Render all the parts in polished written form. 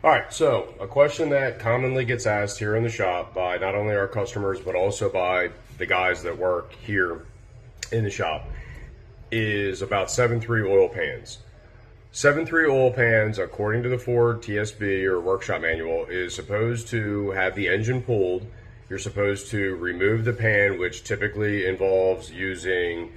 All right, so a question that commonly gets asked here in the shop by not only our customers, but also by the guys that work here in the shop is about 7.3 oil pans. 7.3 oil pans, according to the Ford TSB or workshop manual, is supposed to have the engine pulled. You're supposed to remove the pan, which typically involves using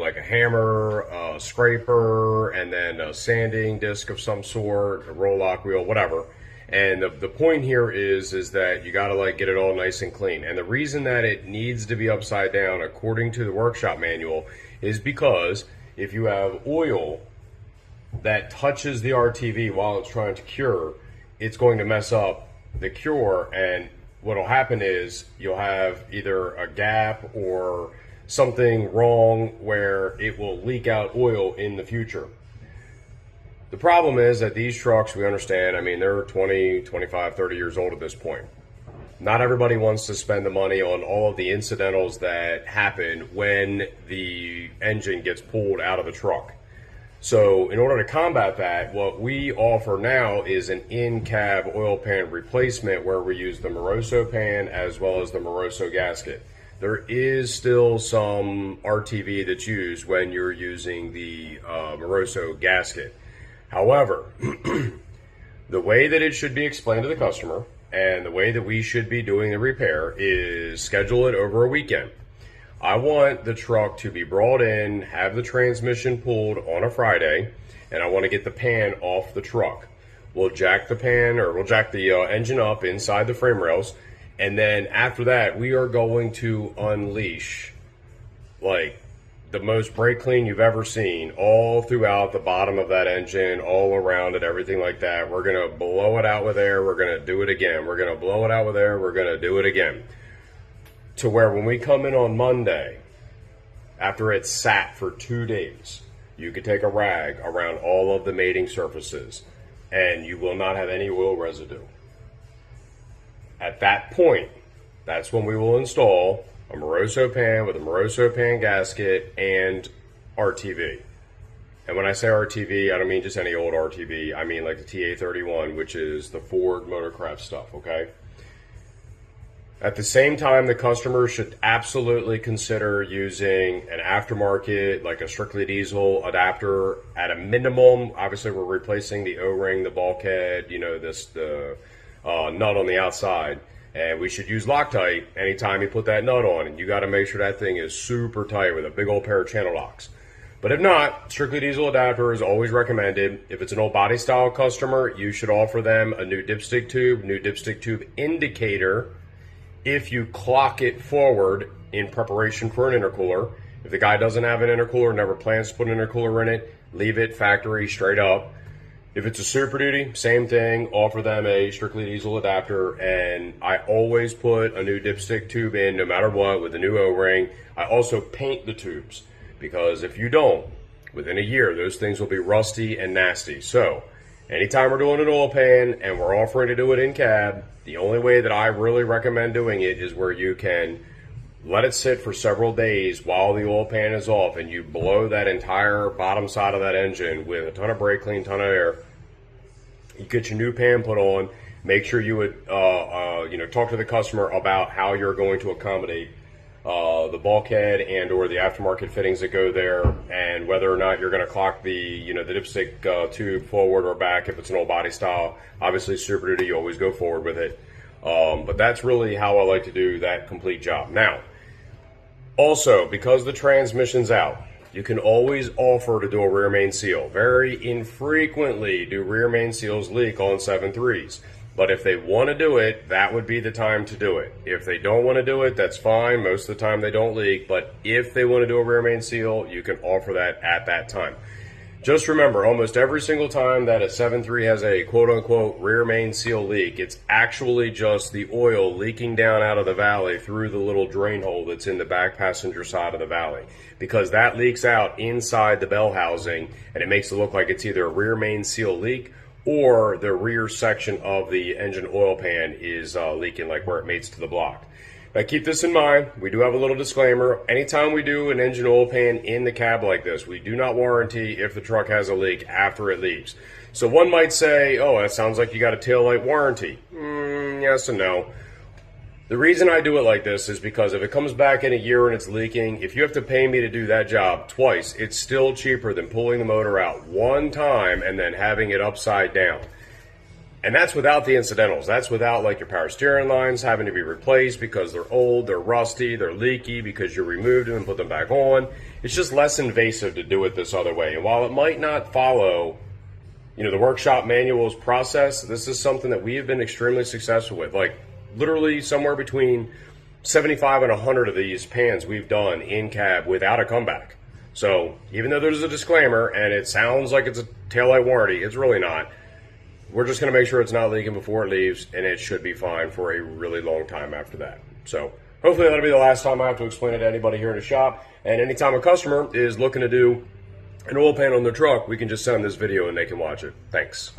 like a hammer, a scraper, and then a sanding disc of some sort, a roll lock wheel, whatever. And the point here is that you got to get it all nice and clean. And the reason that it needs to be upside down, according to the workshop manual, is because if you have oil that touches the RTV while it's trying to cure, it's going to mess up the cure. And what'll happen is you'll have either a gap or something wrong where it will leak out oil in the future. The problem is that these trucks, we understand, they're 20, 25, 30 years old at this point. Not everybody wants to spend the money on all of the incidentals that happen when the engine gets pulled out of the truck. So in order to combat that, what we offer now is an in-cab oil pan replacement where we use the Moroso pan as well as the Moroso gasket. There is still some RTV that's used when you're using the Moroso gasket. However, the way that it should be explained to the customer and the way that we should be doing the repair is schedule it over a weekend. I want the truck to be brought in, have the transmission pulled on a Friday, and I want to get the pan off the truck. We'll jack the engine up inside the frame rails. And then after that, we are going to unleash the most brake clean you've ever seen all throughout the bottom of that engine, all around it, everything like that. We're going to blow it out with air. We're going to do it again. We're going to blow it out with air. We're going to do it again. To where when we come in on Monday, after it's sat for 2 days, you could take a rag around all of the mating surfaces and you will not have any oil residue. At that point, that's when we will install a Moroso pan with a Moroso pan gasket and RTV. And when I say RTV, I don't mean just any old RTV. I mean like the TA31, which is the Ford Motorcraft stuff, okay? At the same time, the customer should absolutely consider using an aftermarket, like a strictly diesel adapter at a minimum. Obviously, we're replacing the O-ring, the bulkhead, the nut on the outside, and we should use Loctite anytime you put that nut on, and you got to make sure that thing is super tight with a big old pair of channel locks. But if not, strictly diesel adapter is always recommended. If it's an old body style customer, you should offer them a new dipstick tube indicator if you clock it forward in preparation for an intercooler. If the guy doesn't have an intercooler, never plans to put an intercooler in it, leave it factory straight up. If it's a Super Duty, same thing, offer them a strictly diesel adapter, and I always put a new dipstick tube in no matter what with a new O-ring. I also paint the tubes, because if you don't, within a year, those things will be rusty and nasty. So, anytime we're doing an oil pan and we're offering to do it in cab, the only way that I really recommend doing it is where you can let it sit for several days while the oil pan is off, and you blow that entire bottom side of that engine with a ton of brake clean, ton of air. You get your new pan put on. Make sure you would talk to the customer about how you're going to accommodate the bulkhead and or the aftermarket fittings that go there, and whether or not you're going to clock the the dipstick tube forward or back if it's an old body style. Obviously, Super Duty, you always go forward with it. But that's really how I like to do that complete job. Now, also, because the transmission's out, you can always offer to do a rear main seal. Very infrequently do rear main seals leak on 7.3s. But if they want to do it, that would be the time to do it. If they don't want to do it, that's fine. Most of the time they don't leak. But if they want to do a rear main seal, you can offer that at that time. Just remember, almost every single time that a 7.3 has a quote-unquote rear main seal leak, it's actually just the oil leaking down out of the valley through the little drain hole that's in the back passenger side of the valley, because that leaks out inside the bell housing, and it makes it look like it's either a rear main seal leak or the rear section of the engine oil pan is leaking, like where it mates to the block. Now keep this in mind, we do have a little disclaimer. Anytime we do an engine oil pan in the cab like this, we do not warranty if the truck has a leak after it leaves. So one might say, oh, that sounds like you got a taillight warranty. Yes and no. The reason I do it like this is because if it comes back in a year and it's leaking, if you have to pay me to do that job twice, it's still cheaper than pulling the motor out one time and then having it upside down. And that's without the incidentals. That's without like your power steering lines having to be replaced because they're old, they're rusty, they're leaky because you removed them and put them back on. It's just less invasive to do it this other way. And while it might not follow, the workshop manual's process, this is something that we have been extremely successful with. Like literally somewhere between 75 and 100 of these pans we've done in cab without a comeback. So even though there's a disclaimer and it sounds like it's a taillight warranty, it's really not. We're just going to make sure it's not leaking before it leaves, and it should be fine for a really long time after that. So hopefully that'll be the last time I have to explain it to anybody here in the shop. And anytime a customer is looking to do an oil pan on their truck, we can just send them this video and they can watch it. Thanks.